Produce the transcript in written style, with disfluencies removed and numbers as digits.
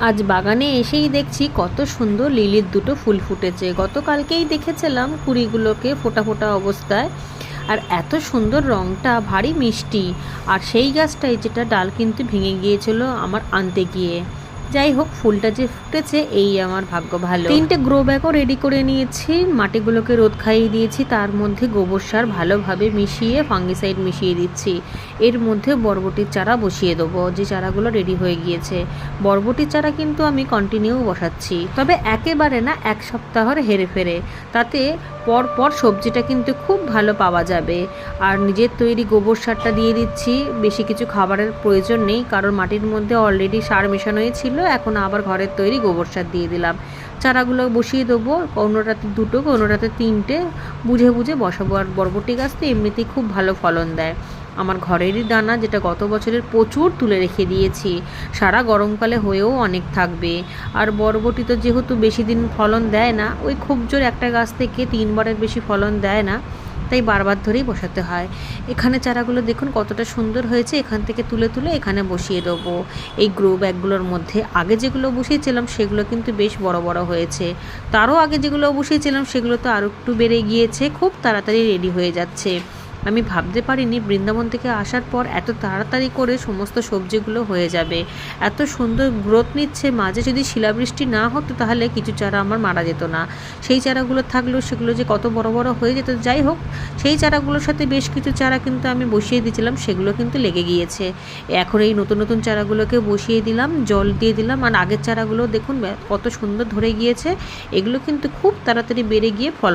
আজ বাগানে এসেই দেখছি কত সুন্দর লিলির দুটো ফুল ফুটেছে। গতকালকেই দেখেছিলাম কুড়িগুলোকে ফোটা ফোটা অবস্থায়। আর এত সুন্দর, রঙটা ভারী মিষ্টি। আর সেই গাছটাই যেটা ডাল কিন্তু ভেঙে গিয়েছিল আমার আনতে গিয়ে। যাই হোক, ফুলটা যে ফুটেছে এই আমার ভাগ্য ভালো। 3টে গ্রো ব্যাগও রেডি করে নিয়েছি, মাটিগুলোকে রোদ খাইয়ে দিয়েছি, তার মধ্যে গোবর সার ভালোভাবে মিশিয়ে ফাঙ্গিসাইড মিশিয়ে দিচ্ছি। এর মধ্যে বরবটির চারা বসিয়ে দেবো, যে চারাগুলো রেডি হয়ে গিয়েছে। বরবটির চারা কিন্তু আমি কন্টিনিউ বসাচ্ছি, তবে একেবারে না, 1 সপ্তাহর হেরে ফেরে, তাতে পর পর সবজিটা কিন্তু খুব ভালো পাওয়া যাবে। আর নিজের তৈরি গোবর সারটা দিয়ে দিচ্ছি, বেশি কিছু খাবারের প্রয়োজন নেই, কারণ মাটির মধ্যে অলরেডি সার মেশানোই ছিল। এখন আবার ঘরের তৈরি গোবর সার দিয়ে দিলাম। চারাগুলো বসিয়ে দেবো, কোনোটাতে 2টো কোনোটাতে 3টে, বুঝে বুঝে বসাবো। আর বরবটি গাছ তো এমনিতেই খুব ভালো ফলন দেয়। আমার ঘরেরই দানা, যেটা গত বছরের প্রচুর তুলে রেখে দিয়েছি, সারা গরমকালে হয়েও অনেক থাকবে। আর বরবটি তো যেহেতু বেশি দিন ফলন দেয় না, ওই খুব জোর একটা গাছ থেকে 3বারের বেশি ফলন দেয় না, তাই বারবার ধরেই বসাতে হয়। এখানে চারাগুলো দেখুন কতটা সুন্দর হয়েছে। এখান থেকে তুলে তুলে এখানে বসিয়ে দেবো এই গ্রো ব্যাগগুলোর মধ্যে। আগে যেগুলো বসিয়েছিলাম সেগুলো কিন্তু বেশ বড় বড় হয়েছে, তারও আগে যেগুলো বসিয়েছিলাম সেগুলো তো আরও একটু বেড়ে গিয়েছে, খুব তাড়াতাড়ি রেডি হয়ে যাচ্ছে। আমি ভাবতে পারিনি বৃন্দাবন থেকে আসার পর এত তাড়াতাড়ি করে সমস্ত সবজিগুলো হয়ে যাবে, এত সুন্দর গ্রোথ নিচ্ছে। মাঝে যদি শিলাবৃষ্টি না হতো তাহলে কিছু চারা আমার মারা যেত না, সেই চারাগুলো থাকলেও সেগুলো যে কত বড় বড় হয়ে যেত। যাই হোক, সেই চারাগুলোর সাথে বেশ কিছু চারা কিন্তু আমি বসিয়ে দিয়েছিলাম, সেগুলো কিন্তু লেগে গিয়েছে। এখন এই নতুন নতুন চারাগুলোকে বসিয়ে দিলাম, জল দিয়ে দিলাম। আর আগের চারাগুলো দেখুন কত সুন্দর ধরে গিয়েছে। এগুলো কিন্তু খুব তাড়াতাড়ি বেড়ে গিয়ে ফল